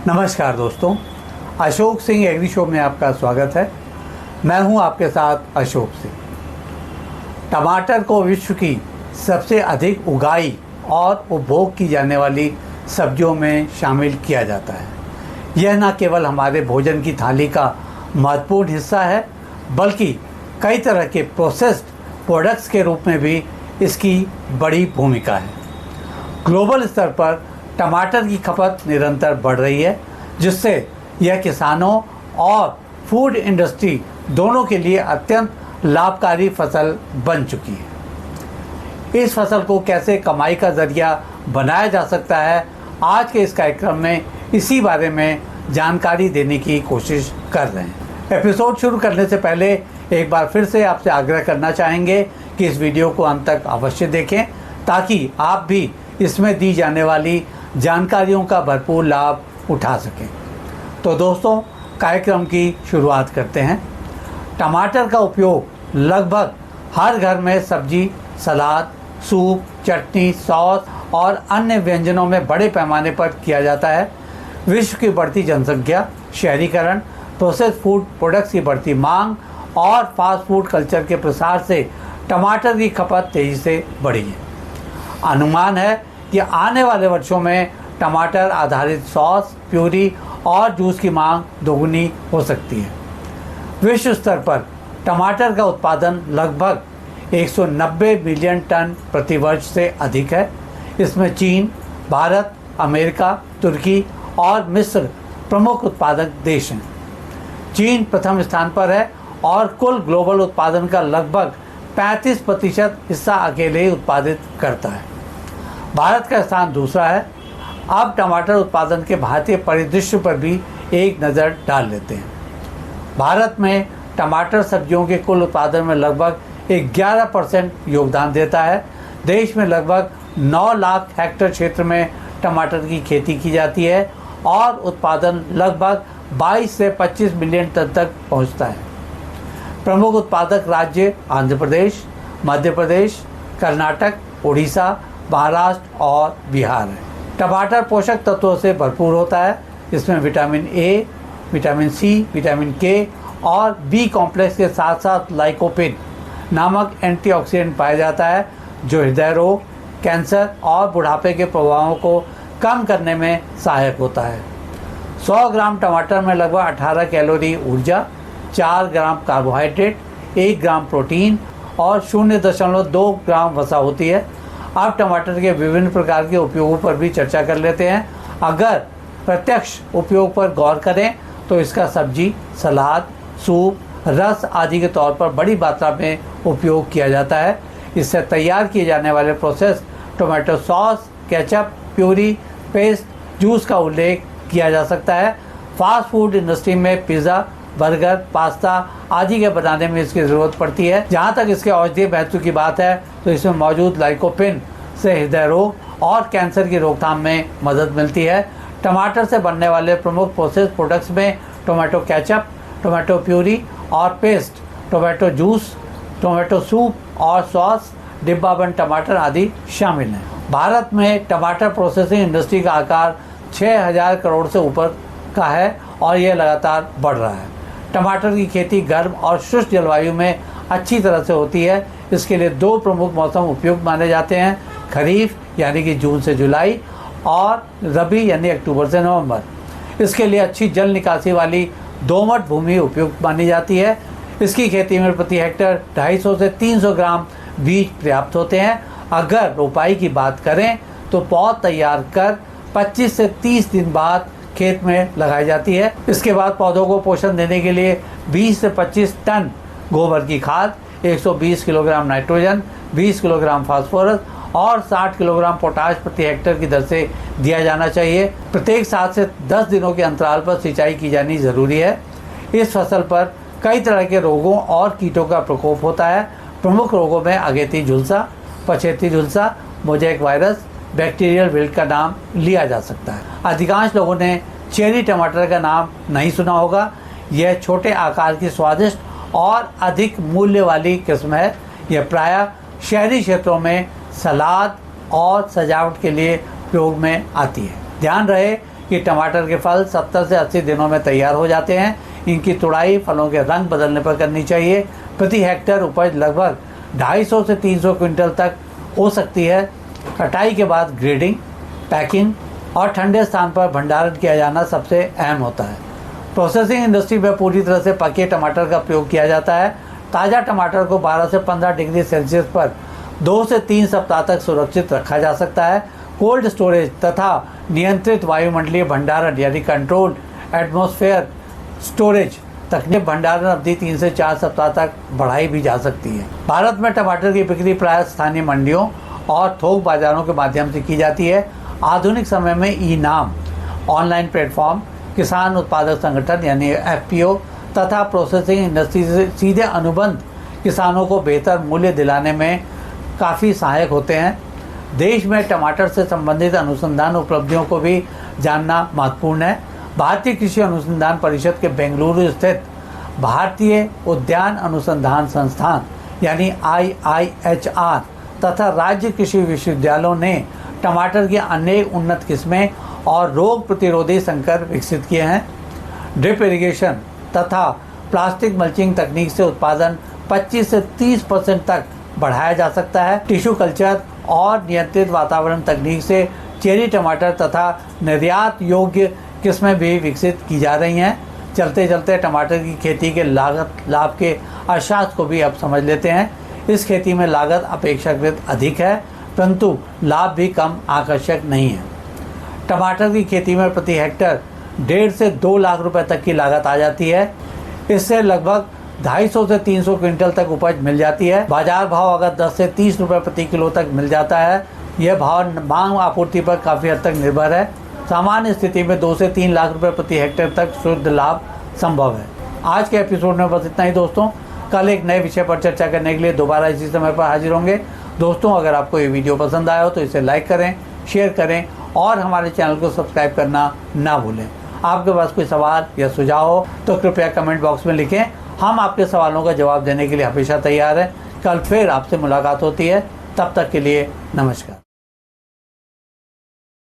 नमस्कार दोस्तों, Ashok Singh agree show में आपका स्वागत है। मैं हूं आपके साथ अशोक सिंह। टमाटर को विश्व की सबसे अधिक उगाई और उपभोग की जाने वाली सब्जियों में शामिल किया जाता है। यह न केवल हमारे भोजन की थाली का महत्वपूर्ण हिस्सा है, बल्कि कई तरह के प्रोसेस्ड प्रोडक्ट्स के रूप में भी इसकी बड़ी भूमिका है। ग्लोबल स्तर पर टमाटर की खपत निरंतर बढ़ रही है, जिससे यह किसानों और फूड इंडस्ट्री दोनों के लिए अत्यंत लाभकारी फसल बन चुकी है। इस फसल को कैसे कमाई का जरिया बनाया जा सकता है, आज के इस कार्यक्रम में इसी बारे में जानकारी देने की कोशिश कर रहे हैं। एपिसोड शुरू करने से पहले एक बार फिर से आपसे आग्रह करना चाहेंगे कि इस वीडियो को अंत तक अवश्य देखें, ताकि आप भी इसमें दी जाने वाली जानकारियों का भरपूर लाभ उठा सकें। तो दोस्तों, कार्यक्रम की शुरुआत करते हैं। टमाटर का उपयोग लगभग हर घर में सब्जी, सलाद, सूप, चटनी, सॉस और अन्य व्यंजनों में बड़े पैमाने पर किया जाता है। विश्व की बढ़ती जनसंख्या, शहरीकरण, प्रोसेस्ड फूड प्रोडक्ट्स की बढ़ती मांग और फास्ट फूड कल्चर के प्रसार से टमाटर की खपत तेज़ी से बढ़ी है। अनुमान है कि आने वाले वर्षों में टमाटर आधारित सॉस, प्यूरी और जूस की मांग दोगुनी हो सकती है। विश्व स्तर पर टमाटर का उत्पादन लगभग 190 मिलियन टन प्रति वर्ष से अधिक है। इसमें चीन, भारत, अमेरिका, तुर्की और मिस्र प्रमुख उत्पादक देश हैं। चीन प्रथम स्थान पर है और कुल ग्लोबल उत्पादन का लगभग 35% हिस्सा अकेले ही उत्पादित करता है। भारत का स्थान दूसरा है। अब टमाटर उत्पादन के भारतीय परिदृश्य पर भी एक नज़र डाल लेते हैं। भारत में टमाटर सब्जियों के कुल उत्पादन में लगभग 11% योगदान देता है। देश में लगभग 9 लाख हेक्टेयर क्षेत्र में टमाटर की खेती की जाती है और उत्पादन लगभग 22 से 25 मिलियन टन तक पहुंचता है। प्रमुख उत्पादक राज्य आंध्र प्रदेश, मध्य प्रदेश, कर्नाटक, उड़ीसा, महाराष्ट्र और बिहार है। टमाटर पोषक तत्वों से भरपूर होता है। इसमें vitamin A, vitamin C, vitamin K और बी कॉम्प्लेक्स के साथ साथ लाइकोपिन नामक एंटीऑक्सीडेंट पाया जाता है, जो हृदय रोग, कैंसर और बुढ़ापे के प्रभावों को कम करने में सहायक होता है। 100 ग्राम टमाटर में लगभग 18 कैलोरी ऊर्जा, 4 ग्राम कार्बोहाइड्रेट, 1 ग्राम प्रोटीन और 0.2 ग्राम वसा होती है। अब टमाटर के विभिन्न प्रकार के उपयोगों पर भी चर्चा कर लेते हैं। अगर प्रत्यक्ष उपयोग पर गौर करें तो इसका सब्जी, सलाद, सूप, रस आदि के तौर पर बड़ी मात्रा में उपयोग किया जाता है। इससे तैयार किए जाने वाले process tomato sauce, ketchup, puree, paste, juice का उल्लेख किया जा सकता है। फास्ट फूड इंडस्ट्री में पिज़्ज़ा, बर्गर, पास्ता आदि के बनाने में इसकी ज़रूरत पड़ती है। जहाँ तक इसके औषधीय महत्व की बात है तो इसमें मौजूद लाइकोपिन से हृदय रोग और कैंसर की रोकथाम में मदद मिलती है। टमाटर से बनने वाले प्रमुख प्रोसेस्ड प्रोडक्ट्स में टोमेटो केचप, टोमेटो प्यूरी और paste, tomato juice, tomato soup और सॉस, डिब्बाबंद टमाटर आदि शामिल हैं। भारत में टमाटर प्रोसेसिंग इंडस्ट्री का आकार 6000 करोड़ से ऊपर का है और यह लगातार बढ़ रहा है। टमाटर की खेती गर्म और शुष्क जलवायु में अच्छी तरह से होती है। इसके लिए 2 प्रमुख मौसम उपयुक्त माने जाते हैं, खरीफ यानी कि जून से जुलाई और रबी यानी अक्टूबर से नवंबर। इसके लिए अच्छी जल निकासी वाली दोमट भूमि उपयुक्त मानी जाती है। इसकी खेती में प्रति हेक्टेयर 250 से 300 ग्राम बीज पर्याप्त होते हैं। अगर रोपाई की बात करें तो पौध तैयार कर 25 से 30 दिन बाद खेत में लगाई जाती है। इसके बाद पौधों को पोषण देने के लिए 20 से 25 टन गोबर की खाद, 120 किलोग्राम नाइट्रोजन, 20 किलोग्राम फास्फोरस और 60 किलोग्राम पोटाश प्रति हेक्टेयर की दर से दिया जाना चाहिए। प्रत्येक 7 से 10 दिनों के अंतराल पर सिंचाई की जानी जरूरी है। इस फसल पर कई तरह के रोगों और कीटों का प्रकोप होता है। प्रमुख रोगों में अगेती झुलसा, पछेती झुलसा, मोज़ेक वायरस, बैक्टीरियल विल्ट का नाम लिया जा सकता है। अधिकांश लोगों ने चेरी टमाटर का नाम नहीं सुना होगा। यह छोटे आकार की स्वादिष्ट और अधिक मूल्य वाली किस्म है। यह प्रायः शहरी क्षेत्रों में सलाद और सजावट के लिए प्रयोग में आती है। ध्यान रहे कि टमाटर के फल 70 से 80 दिनों में तैयार हो जाते हैं। इनकी तुड़ाई फलों के रंग बदलने पर करनी चाहिए। प्रति हेक्टेयर उपज लगभग 250 से 300 क्विंटल तक हो सकती है। कटाई के बाद ग्रेडिंग, पैकिंग और ठंडे स्थान पर भंडारण किया जाना सबसे अहम होता है। प्रोसेसिंग इंडस्ट्री में पूरी तरह से पके टमाटर का प्रयोग किया जाता है। ताज़ा टमाटर को 12 से 15 डिग्री सेल्सियस पर 2 से 3 सप्ताह तक सुरक्षित रखा जा सकता है। कोल्ड स्टोरेज तथा नियंत्रित वायुमंडलीय भंडारण यानी कंट्रोल्ड एटमॉस्फेयर स्टोरेज तकनीक भंडारण अवधि 3 से 4 सप्ताह तक बढ़ाई भी जा सकती है। भारत में टमाटर की बिक्री प्राय स्थानीय मंडियों और थोक बाजारों के माध्यम से की जाती है। आधुनिक समय में ई-नाम, ऑनलाइन प्लेटफॉर्म, किसान उत्पादक संगठन यानी FPO तथा प्रोसेसिंग इंडस्ट्री से सीधे अनुबंध किसानों को बेहतर मूल्य दिलाने में काफ़ी सहायक होते हैं। देश में टमाटर से संबंधित अनुसंधान उपलब्धियों को भी जानना महत्वपूर्ण है। भारतीय कृषि अनुसंधान परिषद के बेंगलुरु स्थित भारतीय उद्यान अनुसंधान संस्थान यानी IIHR तथा राज्य कृषि विश्वविद्यालयों ने टमाटर की अनेक उन्नत किस्में और रोग प्रतिरोधी संकर विकसित किए हैं। ड्रिप इरिगेशन तथा प्लास्टिक मल्चिंग तकनीक से उत्पादन 25 से 30% तक बढ़ाया जा सकता है। टिश्यू कल्चर और नियंत्रित वातावरण तकनीक से चेरी टमाटर तथा निर्यात योग्य किस्में भी विकसित की जा रही हैं। चलते चलते टमाटर की खेती के लागत लाभ के अर्थशास्त्र को भी अब समझ लेते हैं। इस खेती में लागत अपेक्षाकृत अधिक है, परंतु लाभ भी कम आकर्षक नहीं है। टमाटर की खेती में प्रति हेक्टेयर 1.5 से 2 लाख रुपए तक की लागत आ जाती है। इससे लगभग 250 से 300 क्विंटल तक उपज मिल जाती है। बाजार भाव अगर 10 से 30 रुपए प्रति किलो तक मिल जाता है। यह भाव मांग आपूर्ति पर काफ़ी हद तक निर्भर है। सामान्य स्थिति में 2 से 3 लाख रुपए प्रति हेक्टेयर तक शुद्ध लाभ संभव है। आज के एपिसोड में बस इतना ही दोस्तों। कल एक नए विषय पर चर्चा करने के लिए दोबारा इसी समय पर हाजिर होंगे। दोस्तों, अगर आपको ये वीडियो पसंद आया हो तो इसे लाइक करें, शेयर करें और हमारे चैनल को सब्सक्राइब करना ना भूलें। आपके पास कोई सवाल या सुझाव हो तो कृपया कमेंट बॉक्स में लिखें। हम आपके सवालों का जवाब देने के लिए हमेशा तैयार हैं। कल फिर आपसे मुलाकात होती है। तब तक के लिए नमस्कार।